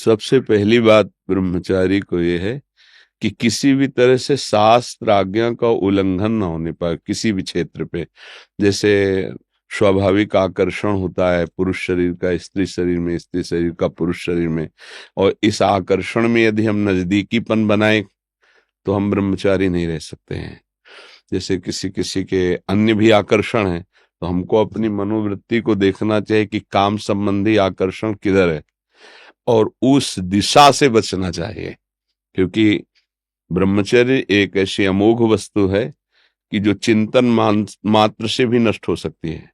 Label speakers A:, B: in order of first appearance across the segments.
A: सबसे पहली बात ब्रह्मचारी को ये है कि किसी भी तरह से शास्त्र आज्ञा का उल्लंघन ना होने पाए किसी भी क्षेत्र पे। जैसे स्वाभाविक आकर्षण होता है पुरुष शरीर का स्त्री शरीर में, स्त्री शरीर का पुरुष शरीर में, और इस आकर्षण में यदि हम नजदीकीपन बनाए तो हम ब्रह्मचारी नहीं रह सकते हैं। जैसे किसी किसी के अन्य भी आकर्षण है, तो हमको अपनी मनोवृत्ति को देखना चाहिए कि काम संबंधी आकर्षण किधर है और उस दिशा से बचना चाहिए। क्योंकि ब्रह्मचर्य एक ऐसी अमोघ वस्तु है कि जो चिंतन मात्र से भी नष्ट हो सकती है।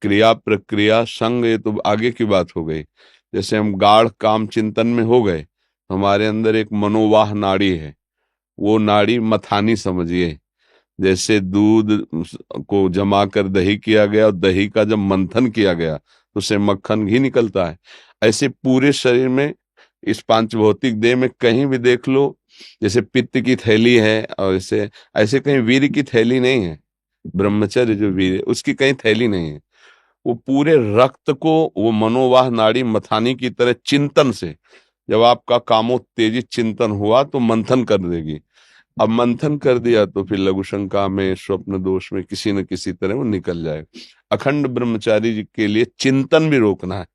A: क्रिया प्रक्रिया संग ये तो आगे की बात हो गई। जैसे हम गाढ़ काम चिंतन में हो गए, हमारे अंदर एक मनोवाह नाड़ी है, वो नाड़ी मथानी समझिए। जैसे दूध को जमा कर दही किया गया और दही का जब मंथन किया गया तो उससे मक्खन घी निकलता है। ऐसे पूरे शरीर में, इस पांच भौतिक देह में कहीं भी देख लो, जैसे पित्त की थैली है और ऐसे ऐसे कहीं वीर की थैली नहीं है। ब्रह्मचर्य जो वीर है उसकी कहीं थैली नहीं है। वो पूरे रक्त को वो मनोवाह नाड़ी मथानी की तरह चिंतन से, जब आपका कामोत्तेजित चिंतन हुआ तो मंथन कर देगी। अब मंथन कर दिया तो फिर लघु शंका में, स्वप्न दोष में किसी न किसी तरह वो निकल जाए। अखंड ब्रह्मचारी जी के लिए चिंतन भी रोकना है,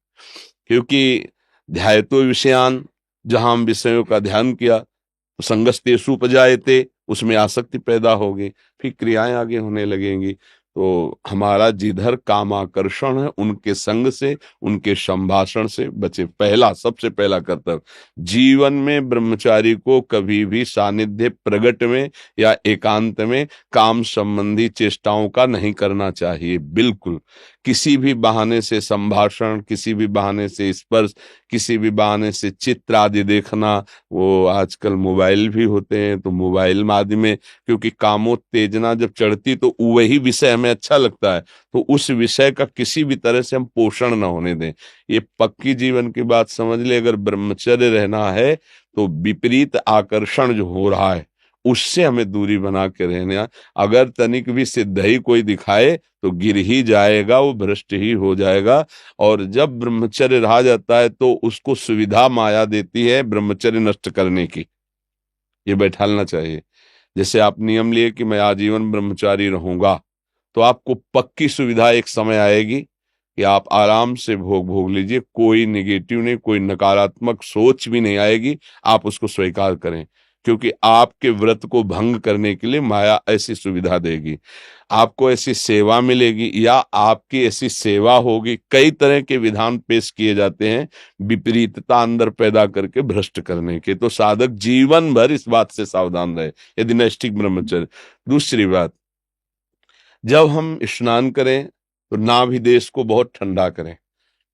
A: क्योंकि ध्यायतो विषयान, जहां हम विषयों का ध्यान किया तो संगस्तेषु उपजायते, उसमें आसक्ति पैदा होगी, फिर क्रियाएं आगे होने लगेंगी। तो हमारा जिधर काम आकर्षण है उनके संग से, उनके संभाषण से बचे। पहला, सबसे पहला कर्तव्य, जीवन में ब्रह्मचारी को कभी भी सानिध्य प्रगट में या एकांत में काम संबंधी चेष्टाओं का नहीं करना चाहिए। बिल्कुल किसी भी बहाने से संभाषण, किसी भी बहाने से स्पर्श, किसी भी बहाने से चित्र आदि देखना। वो आजकल मोबाइल भी होते हैं, तो मोबाइल आदि में क्योंकि कामोत्तेजना जब चढ़ती तो वही विषय हमें अच्छा लगता है, तो उस विषय का किसी भी तरह से हम पोषण न होने दें। ये पक्की जीवन की बात समझ ले। अगर ब्रह्मचर्य रहना है तो विपरीत आकर्षण जो हो रहा है उससे हमें दूरी बना के रहना। अगर तनिक भी सिद्धि कोई दिखाए तो गिर ही जाएगा, वो भ्रष्ट ही हो जाएगा। और जब ब्रह्मचर्य रहा जाता है तो उसको सुविधा माया देती है ब्रह्मचर्य नष्ट करने की, ये बैठालना चाहिए। जैसे आप नियम लिए कि मैं आजीवन ब्रह्मचारी रहूंगा, तो आपको पक्की सुविधा एक समय आएगी कि आप आराम से भोग लीजिए, कोई निगेटिव नहीं, कोई नकारात्मक सोच भी नहीं आएगी। आप उसको स्वीकार करें, क्योंकि आपके व्रत को भंग करने के लिए माया ऐसी सुविधा देगी। आपको ऐसी सेवा मिलेगी या आपकी ऐसी सेवा होगी। कई तरह के विधान पेश किए जाते हैं विपरीतता अंदर पैदा करके भ्रष्ट करने के। तो साधक जीवन भर इस बात से सावधान रहे यदि नैष्ठिक ब्रह्मचर्य। दूसरी बात, जब हम स्नान करें तो नाभि देश को बहुत ठंडा करें।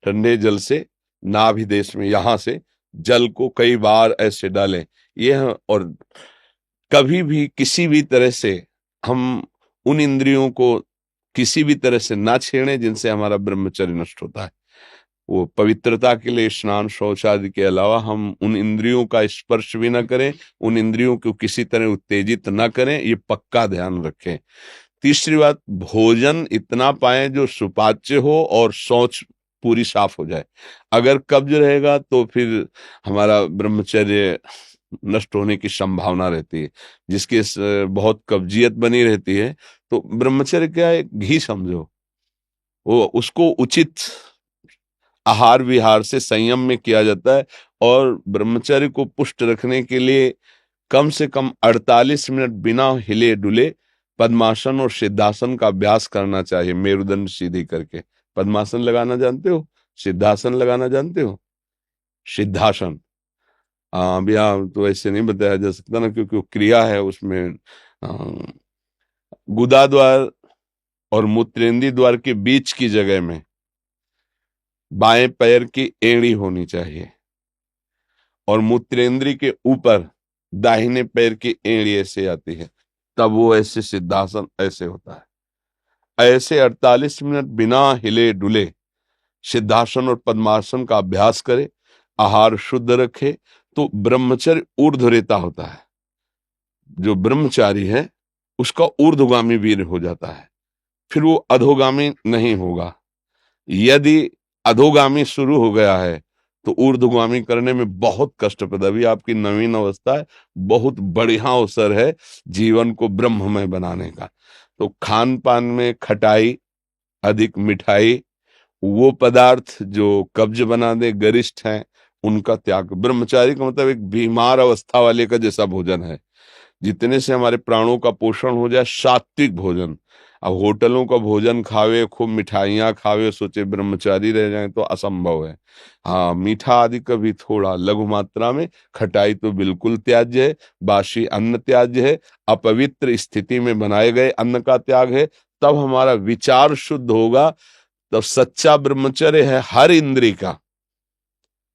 A: ठंडे जल से नाभि देश में यहां से जल को कई बार ऐसे डालें। और कभी भी किसी भी तरह से हम उन इंद्रियों को किसी भी तरह से ना छेड़ें जिनसे हमारा ब्रह्मचर्य नष्ट होता है। वो पवित्रता के लिए स्नान शौच आदि के अलावा हम उन इंद्रियों का स्पर्श भी ना करें, उन इंद्रियों को किसी तरह उत्तेजित ना करें, ये पक्का ध्यान रखें। तीसरी बात, भोजन इतना पाएं जो सुपाच्य हो और शौच पूरी साफ हो जाए। अगर कब्ज रहेगा तो फिर हमारा ब्रह्मचर्य नष्ट होने की संभावना रहती है। जिसके बहुत कब्जियत बनी रहती है, तो ब्रह्मचर्य क्या है, घी समझो। वो उसको उचित आहार विहार से संयम में किया जाता है। और ब्रह्मचर्य को पुष्ट रखने के लिए कम से कम 48 मिनट बिना हिले डुले पद्मासन और सिद्धासन का अभ्यास करना चाहिए, मेरुदंड सीधी करके। पद्मासन लगाना जानते हो? सिद्धासन लगाना जानते हो? सिद्धासन, अभी तो ऐसे नहीं बताया जा सकता ना, क्योंकि वो क्रिया है उसमें। गुदा द्वार और मूत्रेंदी द्वार के बीच की जगह में बाएं पैर की एड़ी होनी चाहिए और मूत्रेंद्री के ऊपर दाहिने पैर की एड़ी ऐसे आती है, तब वो ऐसे सिद्धासन ऐसे होता है। ऐसे 48 मिनट बिना हिले डुले सिद्धासन और पद्मासन का अभ्यास करे, आहार शुद्ध रखे, तो ब्रह्मचर्य ऊर्ध्वरेता होता है। जो ब्रह्मचारी है उसका ऊर्ध्वगामी वीर हो जाता है, फिर वो अधोगामी नहीं होगा। यदि अधोगामी शुरू हो गया है तो ऊर्ध्वगामी करने में बहुत कष्टप्रद। अभी आपकी नवीन अवस्था है, बहुत बढ़िया अवसर है जीवन को ब्रह्ममय बनाने का। तो खान पान में खटाई, अधिक मिठाई, वो पदार्थ जो कब्ज बना दे, गरिष्ठ हैं, उनका त्याग। ब्रह्मचारी का मतलब एक बीमार अवस्था वाले का जैसा भोजन है, जितने से हमारे प्राणों का पोषण हो जाए, सात्विक भोजन। अब होटलों का भोजन खावे, खूब मिठाइयाँ खावे, सोचे ब्रह्मचारी रह जाए, तो असंभव है। हाँ, मीठा आदि कभी थोड़ा लघु मात्रा में, खटाई तो बिल्कुल त्याज्य है, बासी अन्न त्याज्य है, अपवित्र स्थिति में बनाए गए अन्न का त्याग है। तब हमारा विचार शुद्ध होगा। तब सच्चा ब्रह्मचर्य है हर इंद्री का।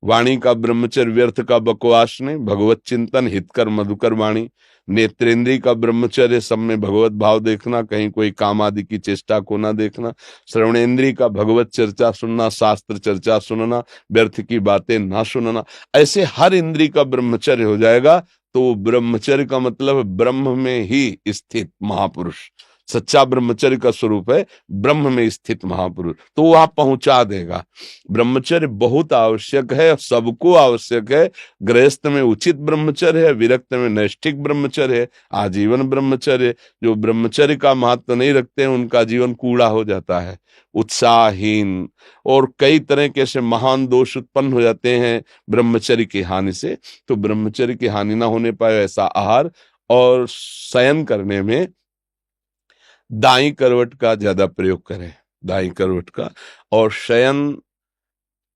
A: वाणी का ब्रह्मचर्य व्यर्थ का बकवास नहीं, भगवत चिंतन हितकर मधुकर वाणी। नेत्रेंद्री का ब्रह्मचर्य सब में भगवत भाव देखना, कहीं कोई काम आदि की चेष्टा को ना देखना। श्रवणेन्द्री का भगवत चर्चा सुनना, शास्त्र चर्चा सुनना, व्यर्थ की बातें ना सुनना। ऐसे हर इंद्री का ब्रह्मचर्य हो जाएगा। तो ब्रह्मचर्य का मतलब है ब्रह्म में ही स्थित महापुरुष। सच्चा ब्रह्मचर्य का स्वरूप है ब्रह्म में स्थित महापुरुष, तो वह पहुंचा देगा। ब्रह्मचर्य बहुत आवश्यक है, सबको आवश्यक है। गृहस्थ में उचित ब्रह्मचर्य है, विरक्त में नैष्ठिक ब्रह्मचर्य है, आजीवन ब्रह्मचर्य। जो ब्रह्मचर्य का महत्व नहीं रखते हैं उनका जीवन कूड़ा हो जाता है, उत्साहहीन, और कई तरह के ऐसे महान दोष उत्पन्न हो जाते हैं ब्रह्मचर्य की हानि से। तो ब्रह्मचर्य की हानि ना होने पाए ऐसा आहार, और शयन करने में दाई करवट का ज्यादा प्रयोग करें, दाई करवट का। और शयन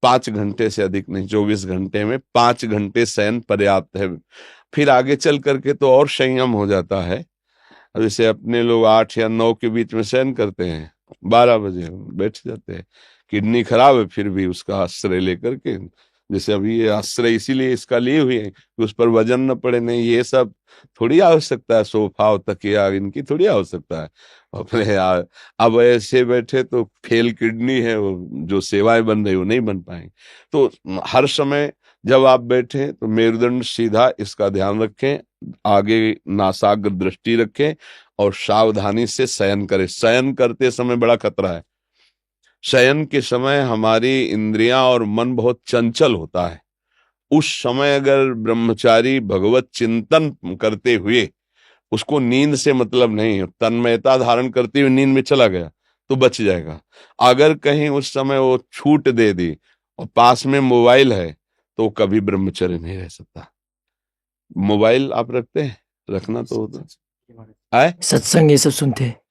A: 5 घंटे से अधिक नहीं, 24 घंटे में 5 घंटे शयन पर्याप्त है। फिर आगे चल करके तो और संयम हो जाता है। अब जैसे अपने लोग 8 या 9 के बीच में शयन करते हैं, 12 बजे बैठ जाते हैं। किडनी खराब है फिर भी उसका आश्रय लेकर के, जैसे अभी ये आश्रय इसीलिए इसका लिए हुए हैं कि उस पर वजन न पड़े। नहीं, ये सब थोड़ी आवश्यकता है, सोफा और तकिया इनकी थोड़ी आवश्यकता है अपने यार। अब ऐसे बैठे तो फेल किडनी है, वो जो सेवाएं बन रही वो नहीं बन पाएंगी। तो हर समय जब आप बैठे तो मेरुदंड सीधा, इसका ध्यान रखें, आगे नासाग्र दृष्टि रखें, और सावधानी से शयन करें। शयन करते समय बड़ा खतरा है। शयन के समय हमारी इंद्रियां और मन बहुत चंचल होता है। उस समय अगर ब्रह्मचारी भगवत चिंतन करते हुए, उसको नींद से मतलब नहीं है, तन्मयता धारण करते हुए नींद में चला गया तो बच जाएगा। अगर कहीं उस समय वो छूट दे दी और पास में मोबाइल है तो कभी ब्रह्मचर्य नहीं रह सकता। मोबाइल आप रखते हैं? रखना तो होता है।
B: सत्संग ये सब सुनते हैं।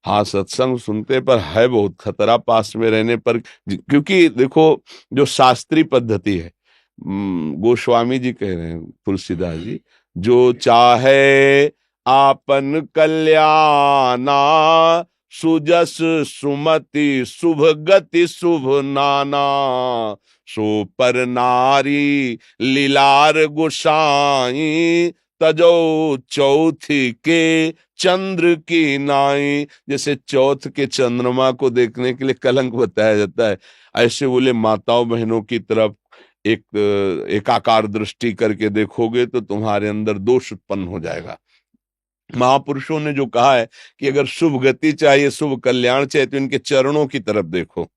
A: हाँ, सत्संग सुनते, पर है बहुत खतरा पास में रहने पर। क्योंकि देखो, जो शास्त्रीय पद्धति है, गोस्वामी जी कह रहे हैं, तुलसीदास जी, जो चाहे आपन कल्याणा, सुजस सुमति शुभ गति शुभ नाना, सो पर नारी लीलार गोसाई, तजो चौथी के चंद्र की नाई। जैसे चौथ के चंद्रमा को देखने के लिए कलंक बताया जाता है, ऐसे बोले माताओं बहनों की तरफ एक एकाकार दृष्टि करके देखोगे तो तुम्हारे अंदर दोष उत्पन्न हो जाएगा। महापुरुषों ने जो कहा है कि अगर शुभ गति चाहिए, शुभ कल्याण चाहिए, तो इनके चरणों की तरफ देखो।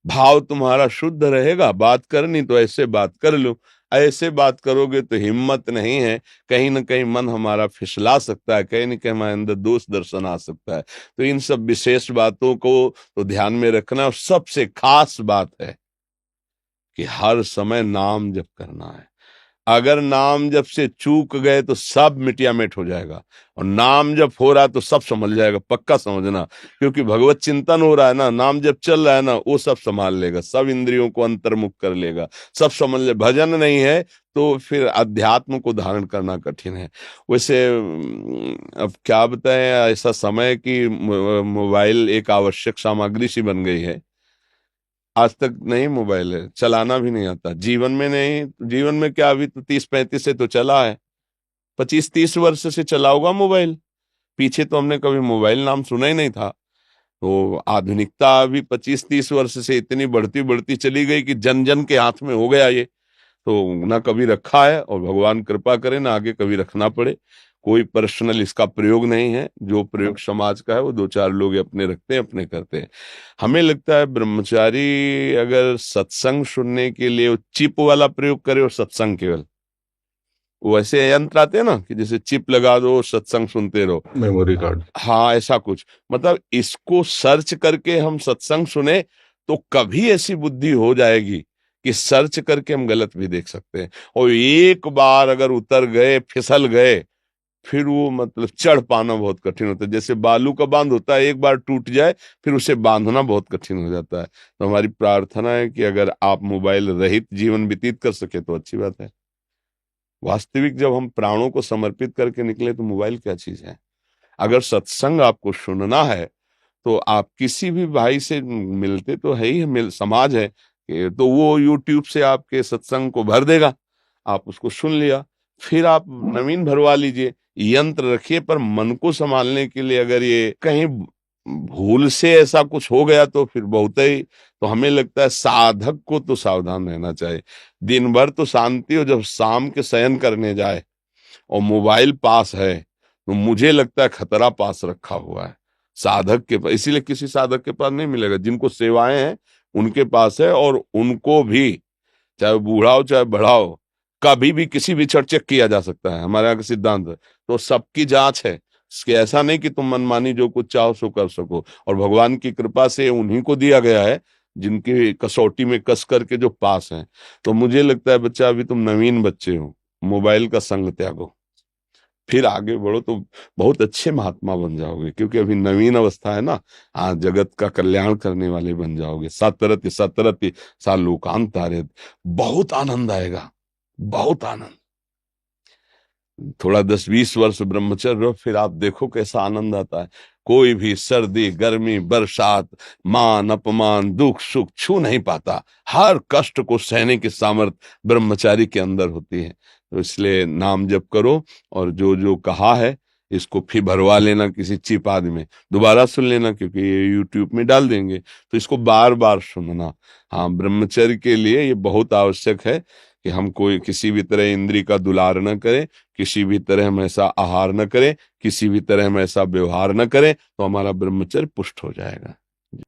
A: भाव तुम्हारा शुद्ध रहेगा, बात करनी तो ऐसे बात कर लो। ऐसे बात करोगे तो हिम्मत नहीं है, कहीं ना कहीं मन हमारा फिसला सकता है, कहीं ना कहीं हमारे अंदर दोष दर्शन आ सकता है। तो इन सब विशेष बातों को तो ध्यान में रखना। और सबसे खास बात है कि हर समय नाम जप करना है। अगर नाम जप से चूक गए तो सब मिटिया मिट हो जाएगा, और नाम जप हो रहा तो सब समझ जाएगा, पक्का समझना। क्योंकि भगवत चिंतन हो रहा है ना, नाम जप चल रहा है ना, वो सब संभाल लेगा, सब इंद्रियों को अंतर्मुख कर लेगा, सब समझ ले। भजन नहीं है तो फिर अध्यात्म को धारण करना कठिन है। वैसे अब क्या बताएं, ऐसा समय कि मोबाइल एक आवश्यक सामग्री सी बन गई है। आज तक नहीं मोबाइल है, चलाना भी नहीं आता, जीवन में नहीं। जीवन में क्या, अभी तो 30-35 से तो चला है, 25-30 वर्ष से चला होगा मोबाइल। पीछे तो हमने कभी मोबाइल नाम सुना ही नहीं था। तो आधुनिकता अभी 25-30 वर्ष से इतनी बढ़ती बढ़ती चली गई कि जन जन के हाथ में हो गया ये। तो ना कभी रखा है, और भगवान कृपा करे ना आगे कभी रखना पड़े। कोई पर्सनल इसका प्रयोग नहीं है। जो प्रयोग समाज का है वो 2-4 लोग अपने रखते हैं, अपने करते हैं। हमें लगता है ब्रह्मचारी अगर सत्संग सुनने के लिए वो चिप वाला प्रयोग करे और सत्संग केवल, वो ऐसे यंत्र आते हैं ना कि जैसे चिप लगा दो सत्संग सुनते रहो,
B: मेमोरी कार्ड।
A: हाँ ऐसा कुछ, मतलब इसको सर्च करके हम सत्संग सुने तो कभी ऐसी बुद्धि हो जाएगी कि सर्च करके हम गलत भी देख सकते हैं। और एक बार अगर उतर गए, फिसल गए, फिर वो मतलब चढ़ पाना बहुत कठिन होता है। जैसे बालू का बांध होता है, एक बार टूट जाए फिर उसे बांधना बहुत कठिन हो जाता है। तो हमारी प्रार्थना है कि अगर आप मोबाइल रहित जीवन व्यतीत कर सके तो अच्छी बात है। वास्तविक जब हम प्राणों को समर्पित करके निकले तो मोबाइल क्या चीज है। अगर सत्संग आपको सुनना है तो आप किसी भी भाई से मिलते तो है ही, समाज है तो वो यूट्यूब से आपके सत्संग को भर देगा, आप उसको सुन लिया। फिर आप नवीन भरवा लीजिए, यंत्र रखिए, पर मन को संभालने के लिए अगर ये कहीं भूल से ऐसा कुछ हो गया तो फिर बहुत ही, तो हमें लगता है साधक को तो सावधान रहना चाहिए। दिन भर तो शांति हो, जब शाम के शयन करने जाए और मोबाइल पास है तो मुझे लगता है खतरा पास रखा हुआ है साधक के पास। इसीलिए किसी साधक के पास नहीं मिलेगा, जिनको सेवाएं हैं उनके पास है। और उनको भी चाहे वो बूढ़ा हो चाहे बड़ा हो, कभी भी किसी भी क्षण चेक किया जा सकता है, हमारे यहाँ का सिद्धांत है। तो सबकी जांच है इसके, ऐसा नहीं कि तुम मनमानी जो कुछ चाहो सो कर सको। और भगवान की कृपा से उन्हीं को दिया गया है जिनकी कसौटी में कस करके जो पास हैं। तो मुझे लगता है बच्चा, अभी तुम नवीन बच्चे हो, मोबाइल का संग त्यागो, फिर आगे बढ़ो तो बहुत अच्छे महात्मा बन जाओगे। क्योंकि अभी नवीन अवस्था है ना, हाँ जगत का कल्याण करने वाले बन जाओगे। सतरति सतरति सा लोकांतारे, बहुत आनंद आएगा, बहुत आनंद। थोड़ा 10-20 वर्ष ब्रह्मचर्य रहो, फिर आप देखो कैसा आनंद आता है। कोई भी सर्दी गर्मी बरसात मान अपमान दुख सुख छू नहीं पाता। हर कष्ट को सहने की सामर्थ्य ब्रह्मचारी के अंदर होती है। तो इसलिए नाम जप करो, और जो जो कहा है इसको फिर भरवा लेना किसी चिप आदि में, दोबारा सुन लेना, क्योंकि ये यूट्यूब में डाल देंगे तो इसको बार बार सुनना। हाँ, ब्रह्मचर्य के लिए ये बहुत आवश्यक है कि हम कोई किसी भी तरह इंद्री का दुलार न करें, किसी भी तरह हम ऐसा आहार न करें, किसी भी तरह हम ऐसा व्यवहार न करें, तो हमारा ब्रह्मचर्य पुष्ट हो जाएगा।